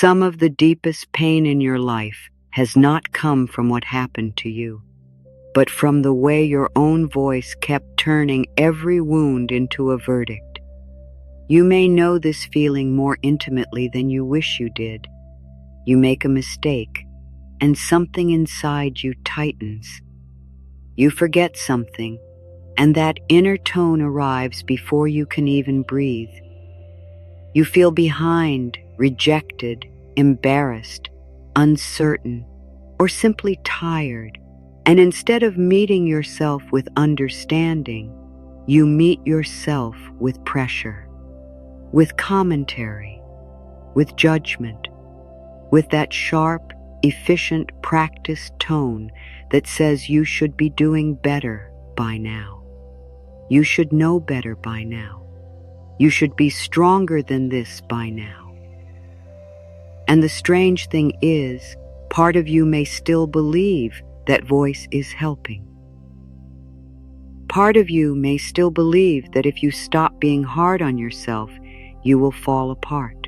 Some of the deepest pain in your life has not come from what happened to you, but from the way your own voice kept turning every wound into a verdict. You may know this feeling more intimately than you wish you did. You make a mistake, and something inside you tightens. You forget something, and that inner tone arrives before you can even breathe. You feel behind, rejected, embarrassed, uncertain, or simply tired, and instead of meeting yourself with understanding, you meet yourself with pressure, with commentary, with judgment, with that sharp, efficient, practiced tone that says you should be doing better by now. You should know better by now. You should be stronger than this by now. And the strange thing is, part of you may still believe that voice is helping. Part of you may still believe that if you stop being hard on yourself, you will fall apart.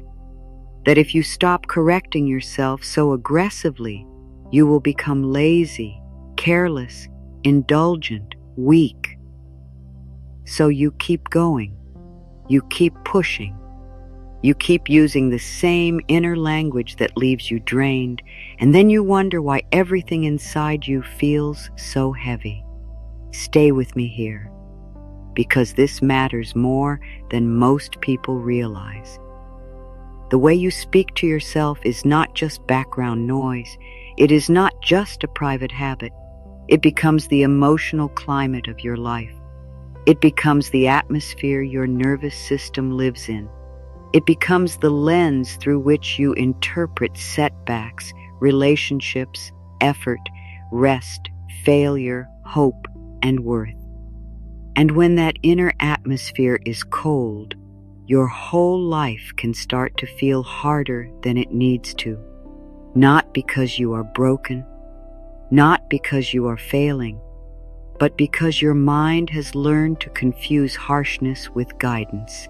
That if you stop correcting yourself so aggressively, you will become lazy, careless, indulgent, weak. So you keep going. You keep pushing. You keep using the same inner language that leaves you drained, and then you wonder why everything inside you feels so heavy. Stay with me here, because this matters more than most people realize. The way you speak to yourself is not just background noise. It is not just a private habit. It becomes the emotional climate of your life. It becomes the atmosphere your nervous system lives in. It becomes the lens through which you interpret setbacks, relationships, effort, rest, failure, hope, and worth. And when that inner atmosphere is cold, your whole life can start to feel harder than it needs to. Not because you are broken, not because you are failing, but because your mind has learned to confuse harshness with guidance.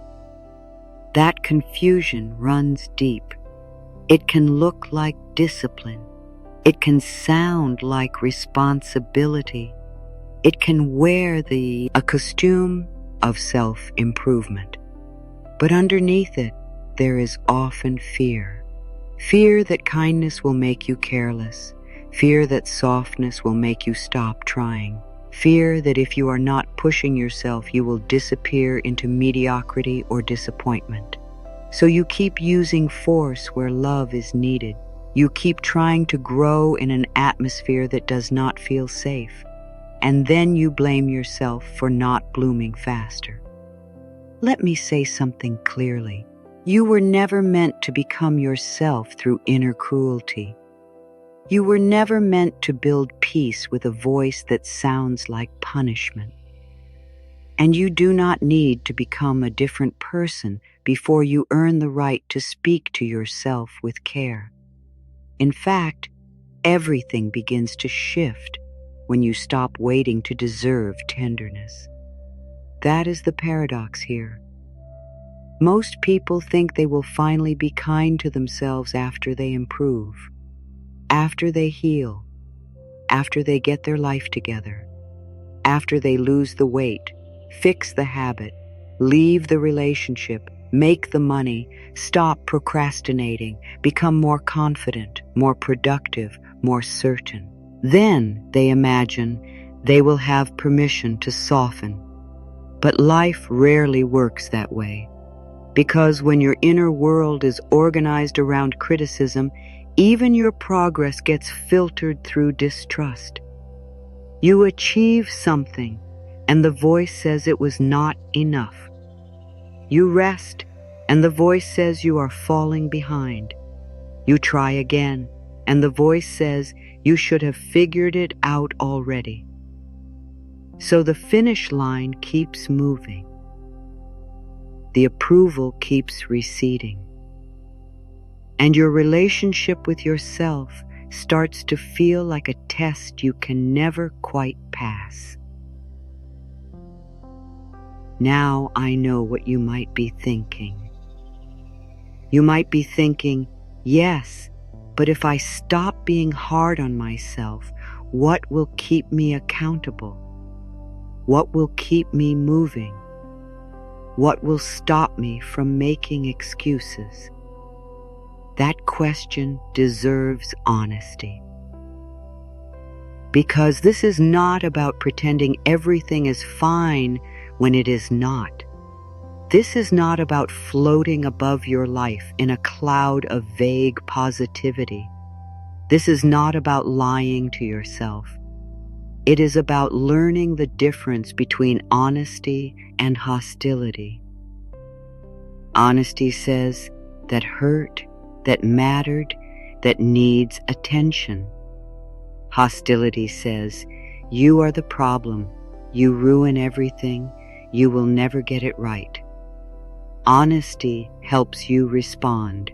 That confusion runs deep. It can look like discipline. It can sound like responsibility. It can wear a costume of self-improvement. But underneath it, there is often fear. Fear that kindness will make you careless. Fear that softness will make you stop trying. Fear that if you are not pushing yourself, you will disappear into mediocrity or disappointment. So you keep using force where love is needed. You keep trying to grow in an atmosphere that does not feel safe. And then you blame yourself for not blooming faster. Let me say something clearly. You were never meant to become yourself through inner cruelty. You were never meant to build peace with a voice that sounds like punishment. And you do not need to become a different person before you earn the right to speak to yourself with care. In fact, everything begins to shift when you stop waiting to deserve tenderness. That is the paradox here. Most people think they will finally be kind to themselves after they improve, after they heal, after they get their life together, after they lose the weight, fix the habit, leave the relationship, make the money, stop procrastinating, become more confident, more productive, more certain. Then they imagine they will have permission to soften. But life rarely works that way, because when your inner world is organized around criticism, even your progress gets filtered through distrust. You achieve something, and the voice says it was not enough. You rest, and the voice says you are falling behind. You try again, and the voice says you should have figured it out already. So the finish line keeps moving. The approval keeps receding. And your relationship with yourself starts to feel like a test you can never quite pass. Now I know what you might be thinking. You might be thinking, Yes, but if I stop being hard on myself, what will keep me accountable? What will keep me moving? What will stop me from making excuses? That question deserves honesty. Because this is not about pretending everything is fine when it is not. This is not about floating above your life in a cloud of vague positivity. This is not about lying to yourself. It is about learning the difference between honesty and hostility. Honesty says that hurt, that mattered, that needs attention. Hostility says, you are the problem, you ruin everything, you will never get it right. Honesty helps you respond.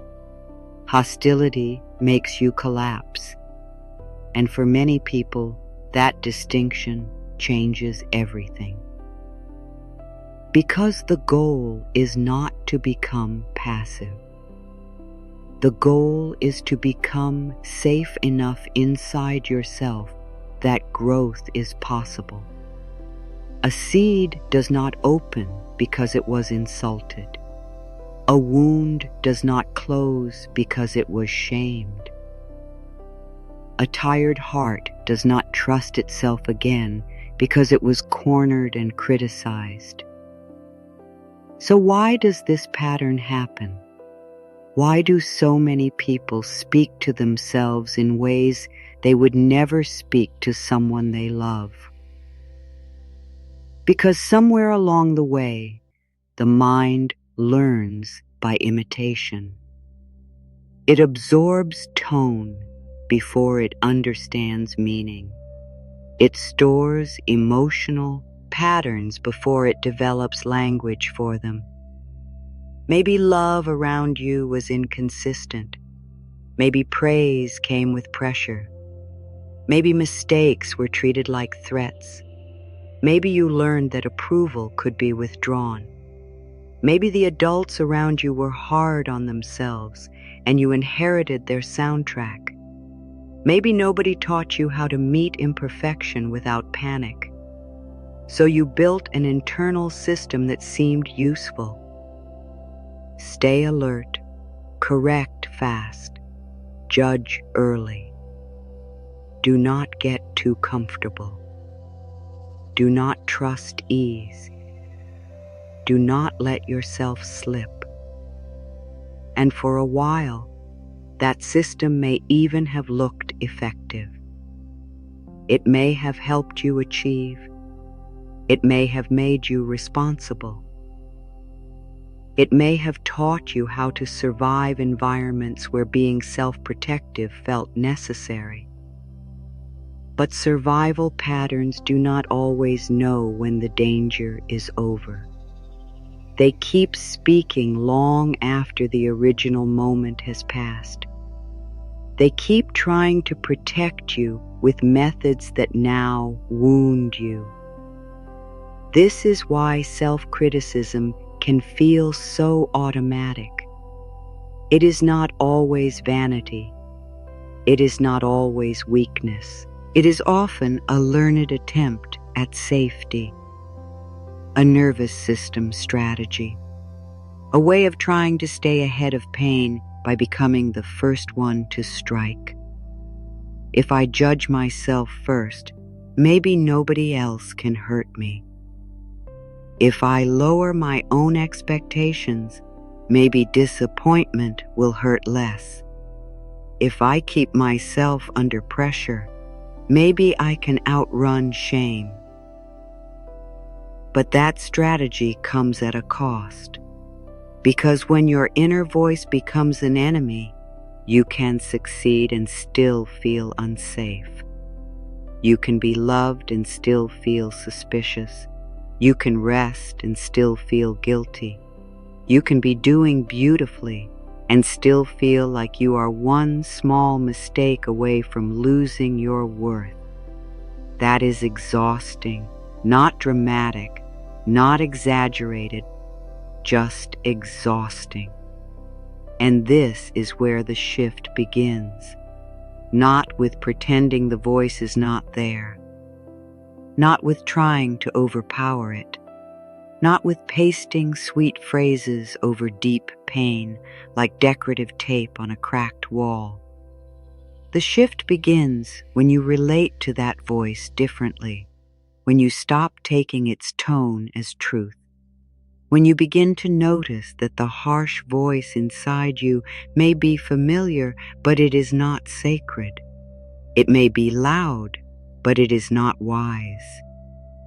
Hostility makes you collapse. And for many people, that distinction changes everything. Because the goal is not to become passive. The goal is to become safe enough inside yourself that growth is possible. A seed does not open because it was insulted. A wound does not close because it was shamed. A tired heart does not trust itself again because it was cornered and criticized. So why does this pattern happen? Why do so many people speak to themselves in ways they would never speak to someone they love? Because somewhere along the way, the mind learns by imitation. It absorbs tone before it understands meaning. It stores emotional patterns before it develops language for them. Maybe love around you was inconsistent. Maybe praise came with pressure. Maybe mistakes were treated like threats. Maybe you learned that approval could be withdrawn. Maybe the adults around you were hard on themselves and you inherited their soundtrack. Maybe nobody taught you how to meet imperfection without panic. So you built an internal system that seemed useful. Stay alert, correct fast, judge early. Do not get too comfortable. Do not trust ease. Do not let yourself slip. And for a while, that system may even have looked effective. It may have helped you achieve. It may have made you responsible. It may have taught you how to survive environments where being self-protective felt necessary. But survival patterns do not always know when the danger is over. They keep speaking long after the original moment has passed. They keep trying to protect you with methods that now wound you. This is why self-criticism can feel so automatic. It is not always vanity. It is not always weakness. It is often a learned attempt at safety, a nervous system strategy, a way of trying to stay ahead of pain by becoming the first one to strike. If I judge myself first, maybe nobody else can hurt me. If I lower my own expectations, maybe disappointment will hurt less. If I keep myself under pressure, maybe I can outrun shame. But that strategy comes at a cost, because when your inner voice becomes an enemy, you can succeed and still feel unsafe. You can be loved and still feel suspicious. You can rest and still feel guilty. You can be doing beautifully and still feel like you are one small mistake away from losing your worth. That is exhausting, not dramatic, not exaggerated, just exhausting. And this is where the shift begins. Not with pretending the voice is not there, not with trying to overpower it, not with pasting sweet phrases over deep pain like decorative tape on a cracked wall. The shift begins when you relate to that voice differently, when you stop taking its tone as truth, when you begin to notice that the harsh voice inside you may be familiar, but it is not sacred. It may be loud, but it is not wise.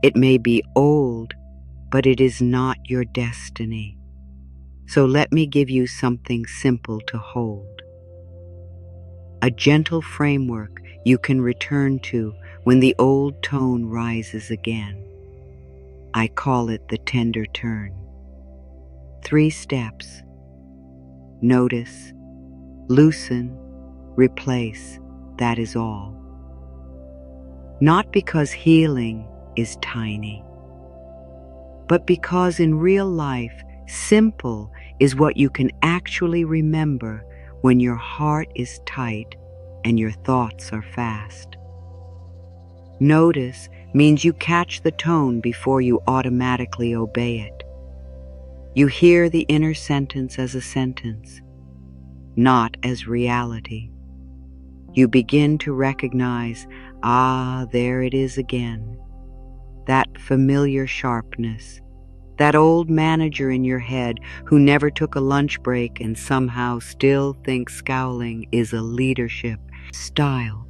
It may be old, but it is not your destiny. So let me give you something simple to hold. A gentle framework you can return to when the old tone rises again. I call it the tender turn. 3 steps. Notice, loosen, replace, that is all. Not because healing is tiny, but because in real life, simple is what you can actually remember when your heart is tight and your thoughts are fast. Notice means you catch the tone before you automatically obey it. You hear the inner sentence as a sentence, not as reality. You begin to recognize, there it is again. That familiar sharpness, that old manager in your head who never took a lunch break and somehow still thinks scowling is a leadership style.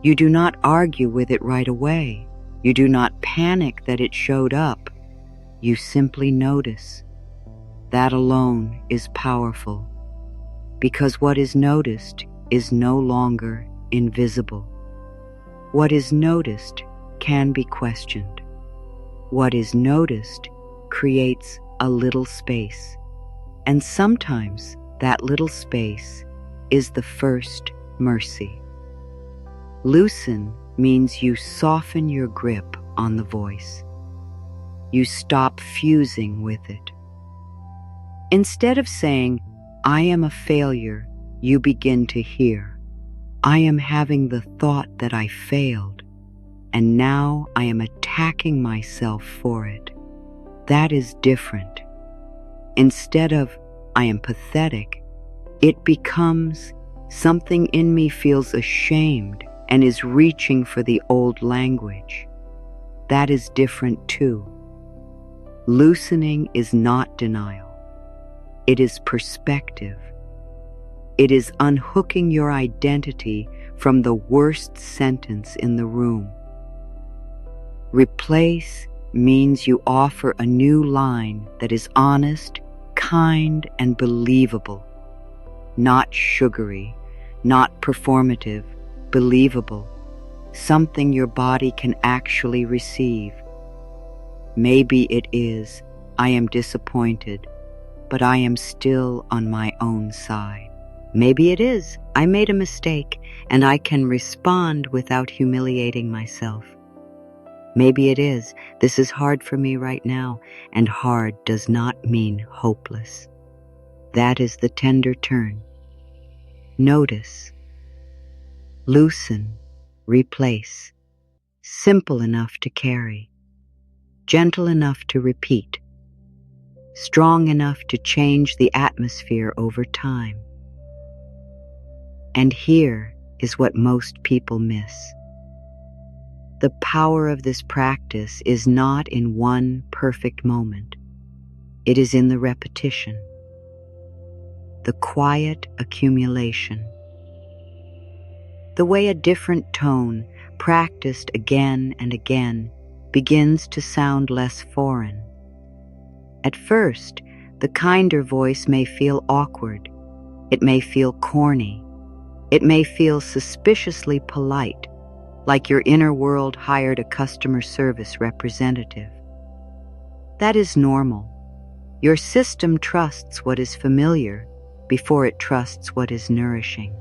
You do not argue with it right away. You do not panic that it showed up. You simply notice. That alone is powerful, because what is noticed is no longer invisible. What is noticed can be questioned. What is noticed creates a little space, and sometimes that little space is the first mercy. Loosen means you soften your grip on the voice. You stop fusing with it. Instead of saying, I am a failure, you begin to hear, I am having the thought that I failed, and now I am attacking myself for it. That is different. Instead of, I am pathetic, it becomes, something in me feels ashamed and is reaching for the old language. That is different too. Loosening is not denial. It is perspective. It is unhooking your identity from the worst sentence in the room. Replace means you offer a new line that is honest, kind, and believable. Not sugary, not performative, believable. Something your body can actually receive. Maybe it is, I am disappointed, but I am still on my own side. Maybe it is, I made a mistake, and I can respond without humiliating myself. Maybe it is, this is hard for me right now, and hard does not mean hopeless. That is the tender turn. Notice. Loosen. Replace. Simple enough to carry. Gentle enough to repeat. Strong enough to change the atmosphere over time. And here is what most people miss. The power of this practice is not in one perfect moment. It is in the repetition, the quiet accumulation. The way a different tone, practiced again and again, begins to sound less foreign. At first, the kinder voice may feel awkward. It may feel corny. It may feel suspiciously polite, like your inner world hired a customer service representative. That is normal. Your system trusts what is familiar before it trusts what is nourishing.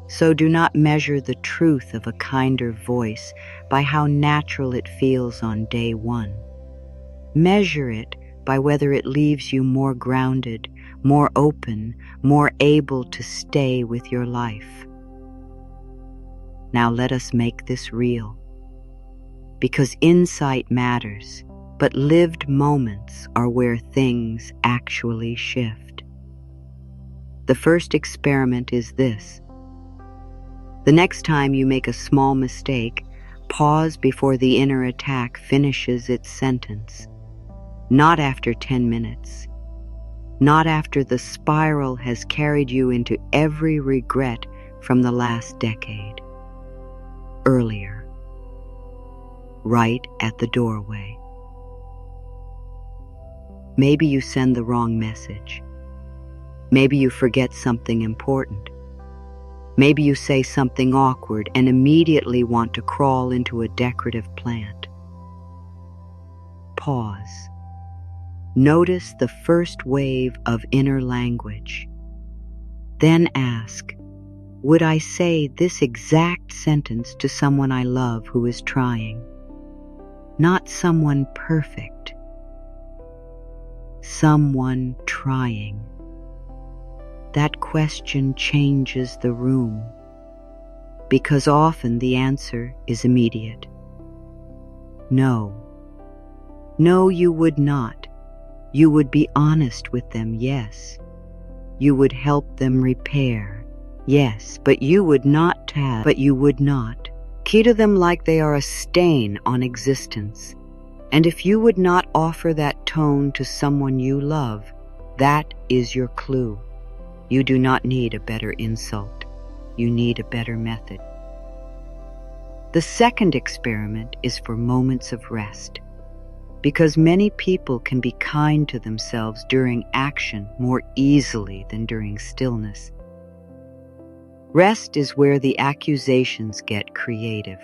So do not measure the truth of a kinder voice by how natural it feels on day one. Measure it by whether it leaves you more grounded, more open, more able to stay with your life. Now let us make this real, because insight matters, but lived moments are where things actually shift. The first experiment is this. The next time you make a small mistake, pause before the inner attack finishes its sentence. Not after 10 minutes. Not after the spiral has carried you into every regret from the last decade. Earlier. Right at the doorway. Maybe you send the wrong message. Maybe you forget something important. Maybe you say something awkward and immediately want to crawl into a decorative plant. Pause. Notice the first wave of inner language. Then ask, would I say this exact sentence to someone I love who is trying? Not someone perfect. Someone trying. That question changes the room, because often the answer is immediate. No. No, you would not. You would be honest with them, yes. You would help them repair, yes, but you would not key to them like they are a stain on existence. And if you would not offer that tone to someone you love, that is your clue. You do not need a better insult. You need a better method. The second experiment is for moments of rest, because many people can be kind to themselves during action more easily than during stillness. Rest is where the accusations get creative.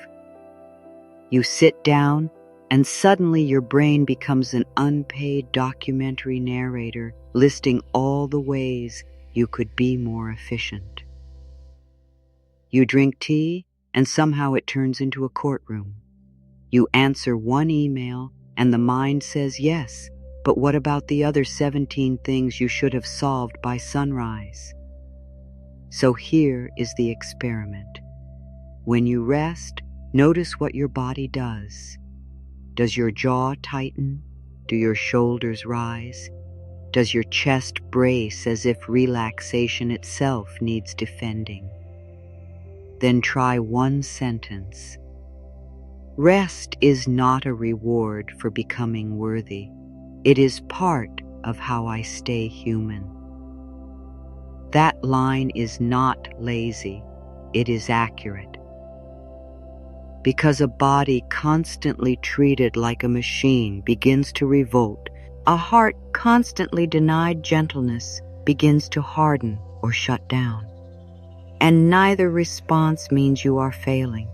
You sit down, and suddenly your brain becomes an unpaid documentary narrator listing all the ways you could be more efficient. You drink tea, and somehow it turns into a courtroom. You answer one email, and the mind says yes, but what about the other 17 things you should have solved by sunrise? So here is the experiment. When you rest, notice what your body does. Does your jaw tighten? Do your shoulders rise? Does your chest brace as if relaxation itself needs defending? Then try one sentence. Rest is not a reward for becoming worthy. It is part of how I stay human. That line is not lazy. It is accurate. Because a body constantly treated like a machine begins to revolt, a heart constantly denied gentleness begins to harden or shut down. And neither response means you are failing.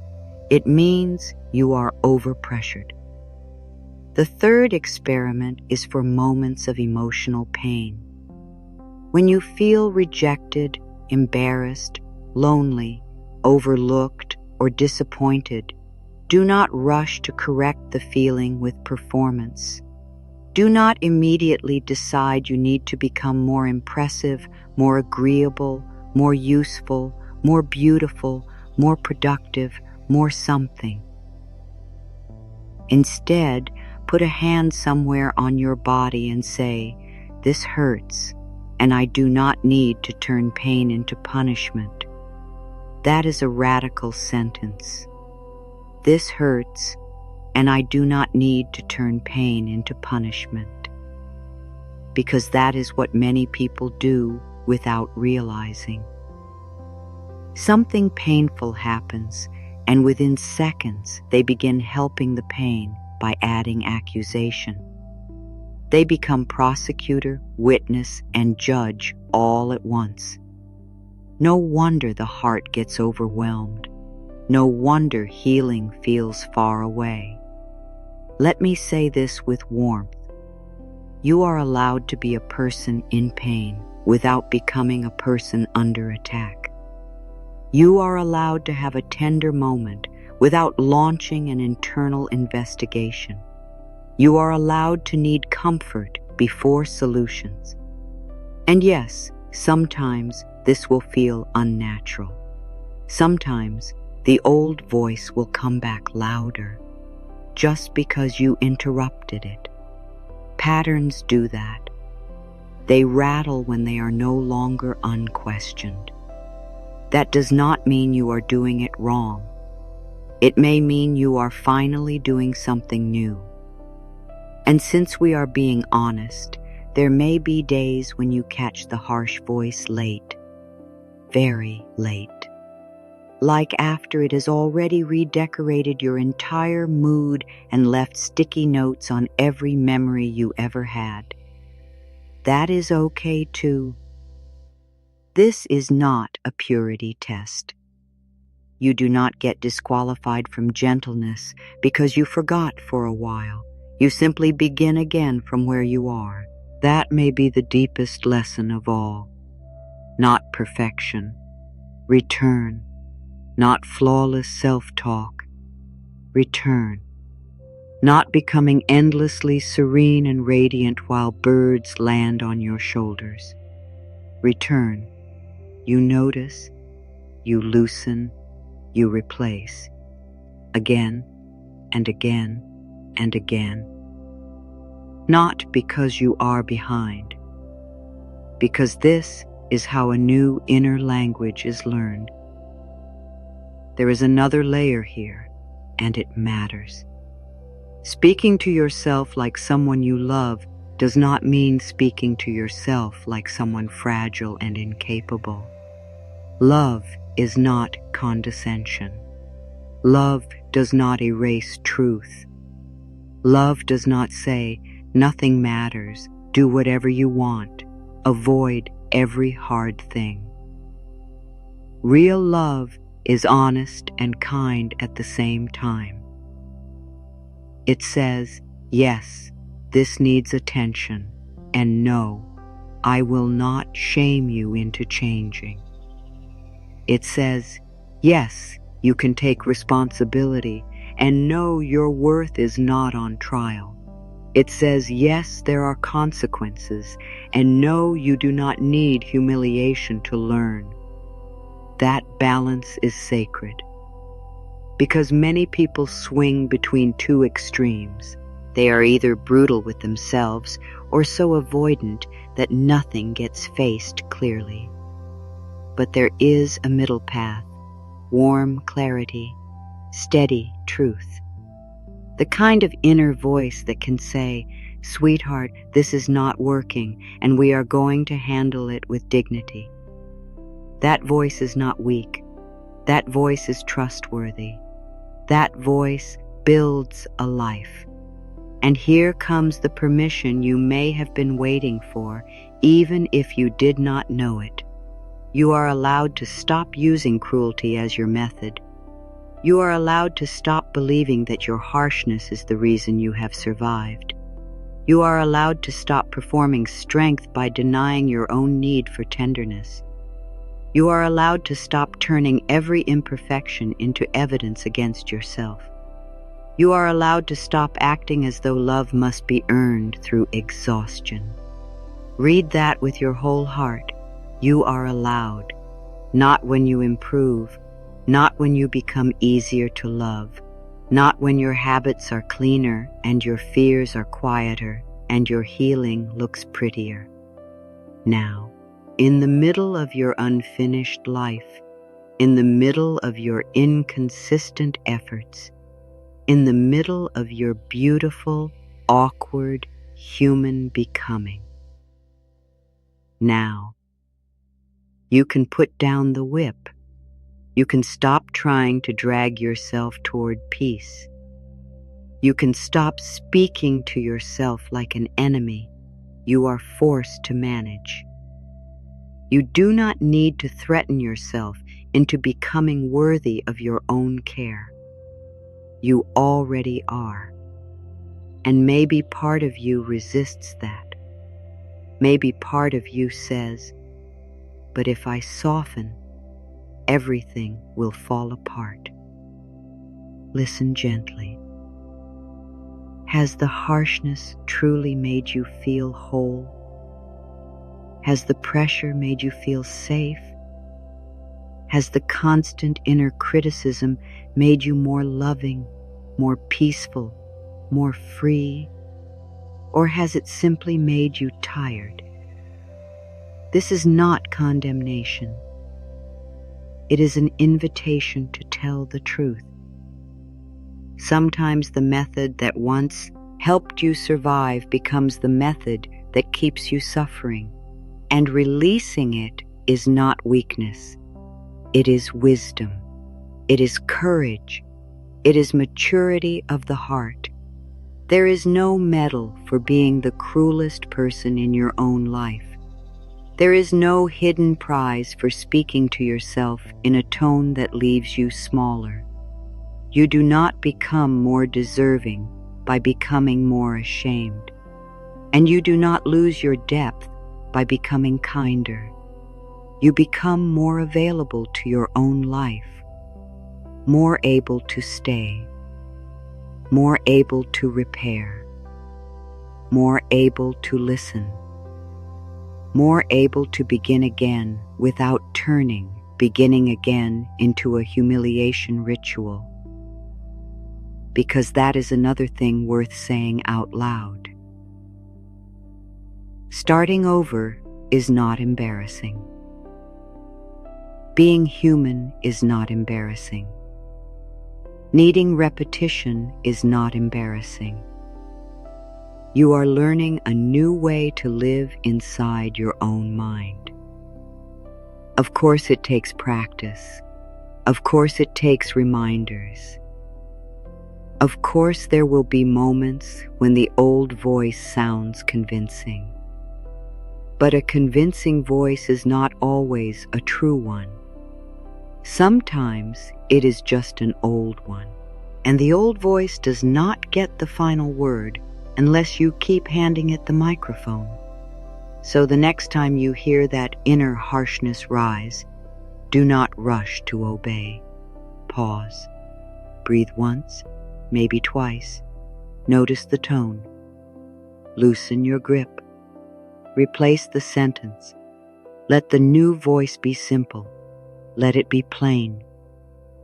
It means you are overpressured. The third experiment is for moments of emotional pain. When you feel rejected, embarrassed, lonely, overlooked, or disappointed, do not rush to correct the feeling with performance. Do not immediately decide you need to become more impressive, more agreeable, more useful, more beautiful, more productive, more something. Instead, put a hand somewhere on your body and say, "This hurts, and I do not need to turn pain into punishment." That is a radical sentence. This hurts, and I do not need to turn pain into punishment. Because that is what many people do without realizing. Something painful happens, and within seconds they begin helping the pain by adding accusation. They become prosecutor, witness, and judge all at once. No wonder the heart gets overwhelmed. No wonder healing feels far away. Let me say this with warmth. You are allowed to be a person in pain without becoming a person under attack. You are allowed to have a tender moment without launching an internal investigation. You are allowed to need comfort before solutions. And yes, sometimes this will feel unnatural. Sometimes the old voice will come back louder just because you interrupted it. Patterns do that. They rattle when they are no longer unquestioned. That does not mean you are doing it wrong. It may mean you are finally doing something new. And since we are being honest, there may be days when you catch the harsh voice late, very late. Like after it has already redecorated your entire mood and left sticky notes on every memory you ever had. That is okay too. This is not a purity test. You do not get disqualified from gentleness because you forgot for a while. You simply begin again from where you are. That may be the deepest lesson of all. Not perfection. Return. Not flawless self-talk. Return. Not becoming endlessly serene and radiant while birds land on your shoulders. Return. You notice, you loosen, you replace. Again and again and again. Not because you are behind, because this is how a new inner language is learned. There is another layer here, and it matters. Speaking to yourself like someone you love does not mean speaking to yourself like someone fragile and incapable. Love is not condescension. Love does not erase truth. Love does not say, nothing matters, do whatever you want, avoid every hard thing. Real love is honest and kind at the same time. It says, yes, this needs attention, and no, I will not shame you into changing. It says, yes, you can take responsibility, and no, your worth is not on trial. It says, yes, there are consequences, and no, you do not need humiliation to learn. That balance is sacred. Because many people swing between two extremes. They are either brutal with themselves or so avoidant that nothing gets faced clearly. But there is a middle path, warm clarity, steady truth. The kind of inner voice that can say, sweetheart, this is not working, and we are going to handle it with dignity. That voice is not weak. That voice is trustworthy. That voice builds a life. And here comes the permission you may have been waiting for, even if you did not know it. You are allowed to stop using cruelty as your method. You are allowed to stop believing that your harshness is the reason you have survived. You are allowed to stop performing strength by denying your own need for tenderness. You are allowed to stop turning every imperfection into evidence against yourself. You are allowed to stop acting as though love must be earned through exhaustion. Read that with your whole heart. You are allowed, not when you improve, not when you become easier to love, not when your habits are cleaner and your fears are quieter and your healing looks prettier. Now, in the middle of your unfinished life, in the middle of your inconsistent efforts, in the middle of your beautiful, awkward, human becoming. Now, you can put down the whip. You can stop trying to drag yourself toward peace. You can stop speaking to yourself like an enemy you are forced to manage. You do not need to threaten yourself into becoming worthy of your own care. You already are. And maybe part of you resists that. Maybe part of you says, but if I soften, everything will fall apart. Listen gently. Has the harshness truly made you feel whole? Has the pressure made you feel safe? Has the constant inner criticism made you more loving, more peaceful, more free? Or has it simply made you tired? This is not condemnation. It is an invitation to tell the truth. Sometimes the method that once helped you survive becomes the method that keeps you suffering, and releasing it is not weakness. It is wisdom. It is courage. It is maturity of the heart. There is no medal for being the cruelest person in your own life. There is no hidden prize for speaking to yourself in a tone that leaves you smaller. You do not become more deserving by becoming more ashamed, and you do not lose your depth by becoming kinder. You become more available to your own life, more able to stay, more able to repair, more able to listen, more able to begin again without turning beginning again into a humiliation ritual. Because that is another thing worth saying out loud. Starting over is not embarrassing. Being human is not embarrassing. Needing repetition is not embarrassing. You are learning a new way to live inside your own mind. Of course it takes practice. Of course it takes reminders. Of course there will be moments when the old voice sounds convincing. But a convincing voice is not always a true one. Sometimes it is just an old one, and the old voice does not get the final word unless you keep handing it the microphone. So the next time you hear that inner harshness rise, do not rush to obey. Pause. Breathe once, maybe twice. Notice the tone. Loosen your grip. Replace the sentence. Let the new voice be simple. Let it be plain.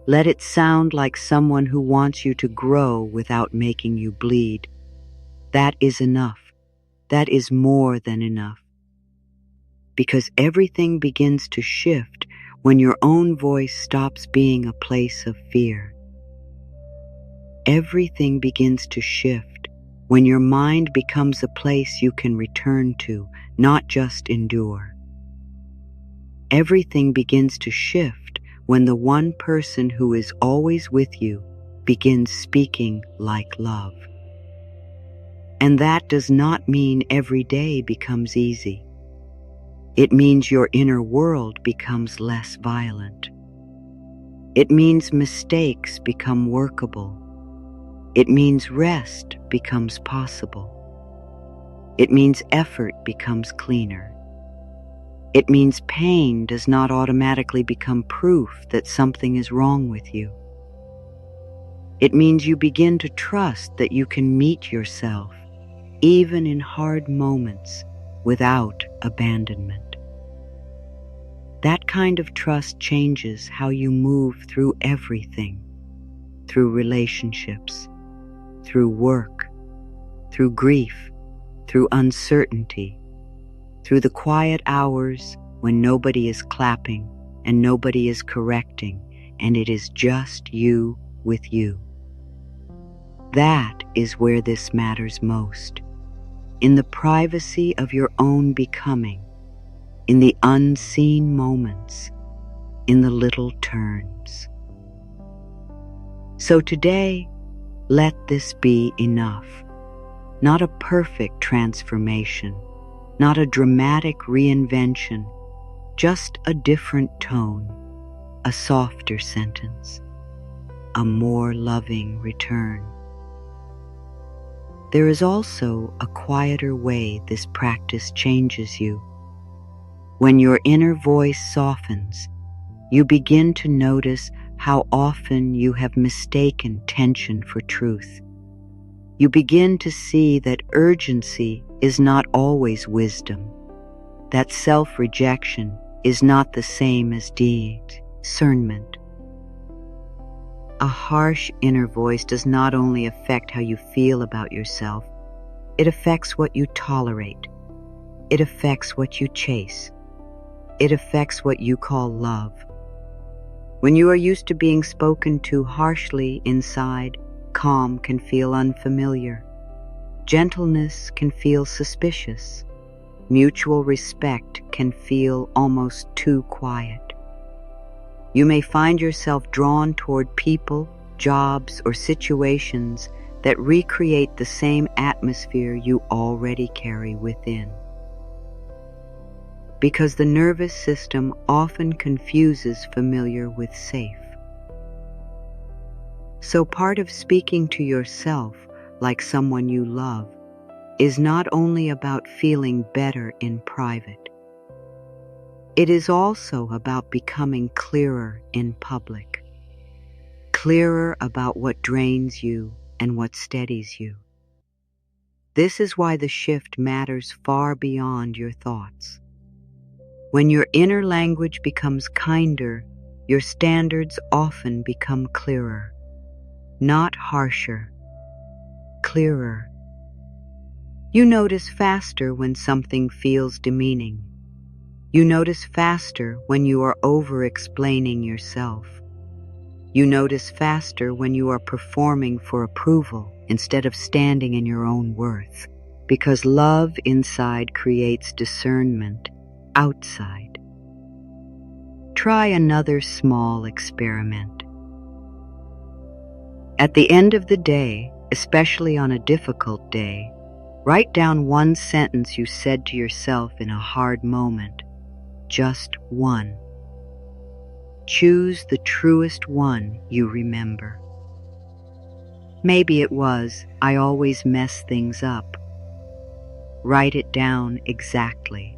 Let it sound like someone who wants you to grow without making you bleed. That is enough. That is more than enough. Because everything begins to shift when your own voice stops being a place of fear. Everything begins to shift when your mind becomes a place you can return to, not just endure. Everything begins to shift when the one person who is always with you begins speaking like love. And that does not mean every day becomes easy. It means your inner world becomes less violent. It means mistakes become workable. It means rest becomes possible. It means effort becomes cleaner. It means pain does not automatically become proof that something is wrong with you. It means you begin to trust that you can meet yourself, even in hard moments, without abandonment. That kind of trust changes how you move through everything, through relationships, through work, through grief, through uncertainty, through the quiet hours when nobody is clapping and nobody is correcting, and it is just you with you. That is where this matters most, in the privacy of your own becoming, in the unseen moments, in the little turns. So today, let this be enough. Not a perfect transformation, not a dramatic reinvention, just a different tone, a softer sentence, a more loving return. There is also a quieter way this practice changes you. When your inner voice softens, you begin to notice how often you have mistaken tension for truth. You begin to see that urgency is not always wisdom. that self-rejection is not the same as discernment. A harsh inner voice does not only affect how you feel about yourself, it affects what you tolerate. It affects what you chase. It affects what you call love. When you are used to being spoken to harshly inside, calm can feel unfamiliar. Gentleness can feel suspicious. Mutual respect can feel almost too quiet. You may find yourself drawn toward people, jobs, or situations that recreate the same atmosphere you already carry within. Because the nervous system often confuses familiar with safe. So part of speaking to yourself like someone you love is not only about feeling better in private. It is also about becoming clearer in public, clearer about what drains you and what steadies you. This is why the shift matters far beyond your thoughts. When your inner language becomes kinder, your standards often become clearer, not harsher, clearer. You notice faster when something feels demeaning. You notice faster when you are over-explaining yourself. You notice faster when you are performing for approval instead of standing in your own worth, because love inside creates discernment outside. Try another small experiment. At the end of the day, especially on a difficult day, write down one sentence you said to yourself in a hard moment. Just one. Choose the truest one you remember. Maybe it was, "I always mess things up." Write it down exactly.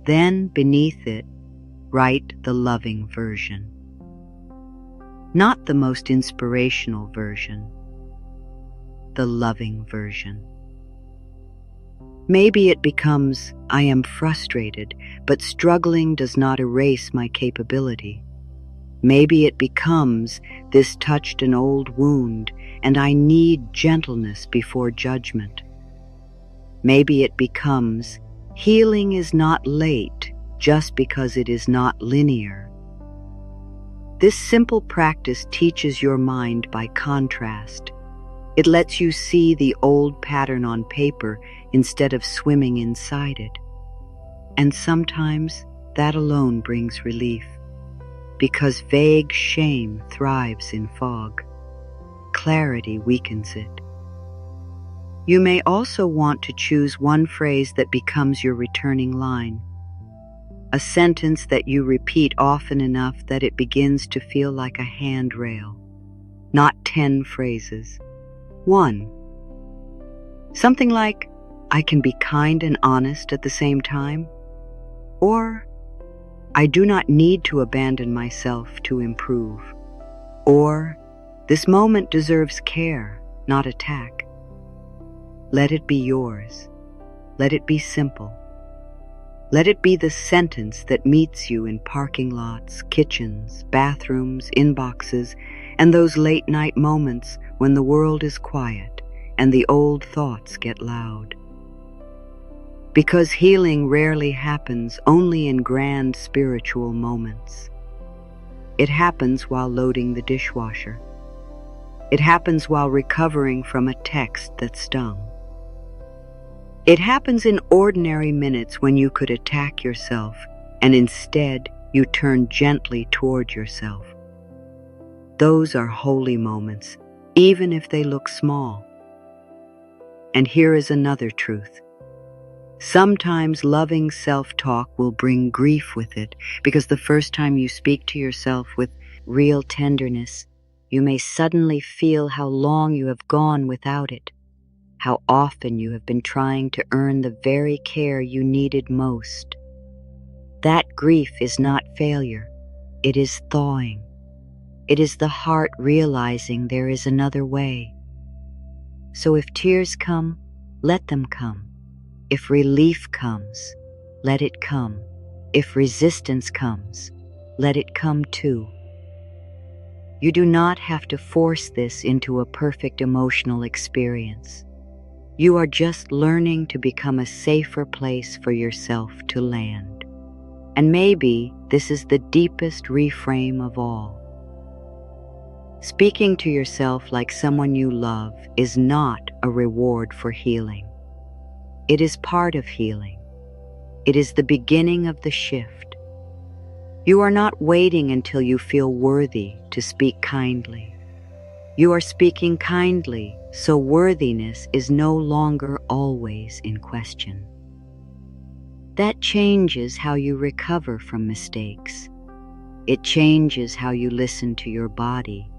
Then, beneath it, write the loving version. Not the most inspirational version, the loving version. Maybe it becomes, "I am frustrated, but struggling does not erase my capability." Maybe it becomes, "This touched an old wound, and I need gentleness before judgment." Maybe it becomes, "Healing is not late just because it is not linear." This simple practice teaches your mind by contrast. It lets you see the old pattern on paper instead of swimming inside it. And sometimes that alone brings relief, because vague shame thrives in fog. Clarity weakens it. You may also want to choose one phrase that becomes your returning line, a sentence that you repeat often enough that it begins to feel like a handrail, not 10 phrases. 1. Something like, "I can be kind and honest at the same time," or "I do not need to abandon myself to improve," or "This moment deserves care, not attack." Let it be yours. Let it be simple. Let it be the sentence that meets you in parking lots, kitchens, bathrooms, inboxes, and those late-night moments when the world is quiet and the old thoughts get loud. Because healing rarely happens only in grand spiritual moments. It happens while loading the dishwasher. It happens while recovering from a text that stung. It happens in ordinary minutes when you could attack yourself, and instead you turn gently toward yourself. Those are holy moments, even if they look small. And here is another truth. Sometimes loving self-talk will bring grief with it, because the first time you speak to yourself with real tenderness, you may suddenly feel how long you have gone without it, how often you have been trying to earn the very care you needed most. That grief is not failure, it is thawing. It is the heart realizing there is another way. So if tears come, let them come. If relief comes, let it come. If resistance comes, let it come too. You do not have to force this into a perfect emotional experience. You are just learning to become a safer place for yourself to land. And maybe this is the deepest reframe of all. Speaking to yourself like someone you love is not a reward for healing. It is part of healing. It is the beginning of the shift. You are not waiting until you feel worthy to speak kindly. You are speaking kindly, so worthiness is no longer always in question. That changes how you recover from mistakes. It changes how you listen to your body.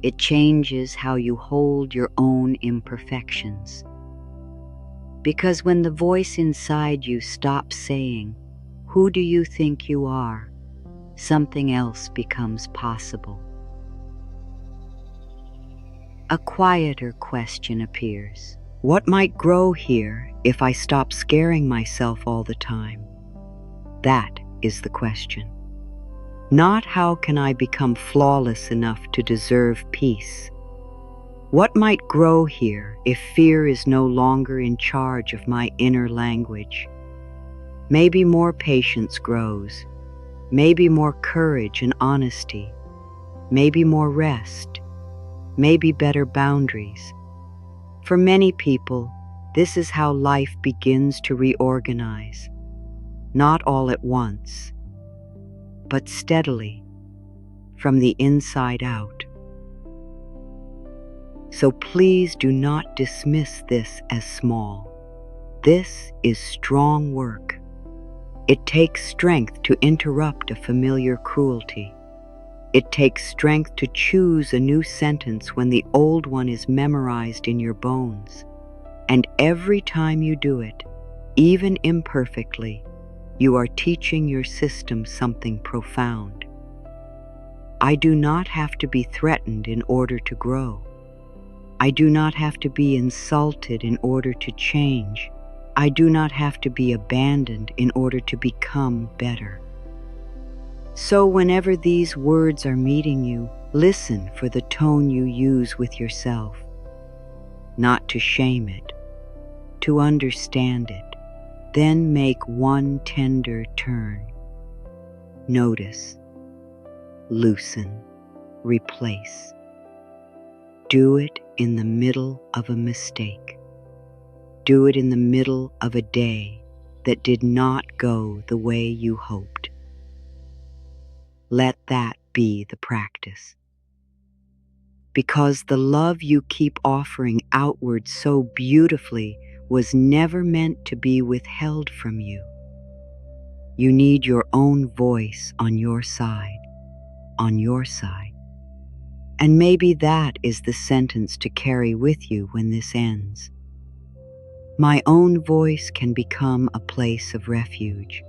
It changes how you hold your own imperfections. Because when the voice inside you stops saying, "Who do you think you are?" something else becomes possible. A quieter question appears. What might grow here if I stop scaring myself all the time? That is the question. Not how can I become flawless enough to deserve peace? What might grow here if fear is no longer in charge of my inner language? Maybe more patience grows. Maybe more courage and honesty. Maybe more rest. Maybe better boundaries. For many people, this is how life begins to reorganize. Not all at once, but steadily, from the inside out. So please do not dismiss this as small. This is strong work. It takes strength to interrupt a familiar cruelty. It takes strength to choose a new sentence when the old one is memorized in your bones. And every time you do it, even imperfectly, you are teaching your system something profound. I do not have to be threatened in order to grow. I do not have to be insulted in order to change. I do not have to be abandoned in order to become better. So whenever these words are meeting you, listen for the tone you use with yourself. Not to shame it, to understand it. Then make one tender turn. Notice, loosen, replace. Do it in the middle of a mistake. Do it in the middle of a day that did not go the way you hoped. Let that be the practice. Because the love you keep offering outward so beautifully was never meant to be withheld from you. You need your own voice on your side, on your side. And maybe that is the sentence to carry with you when this ends. My own voice can become a place of refuge.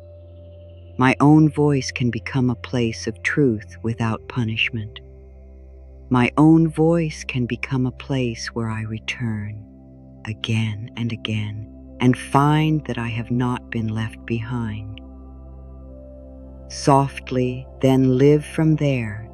My own voice can become a place of truth without punishment. My own voice can become a place where I return again and again and find that I have not been left behind. Softly, then live from there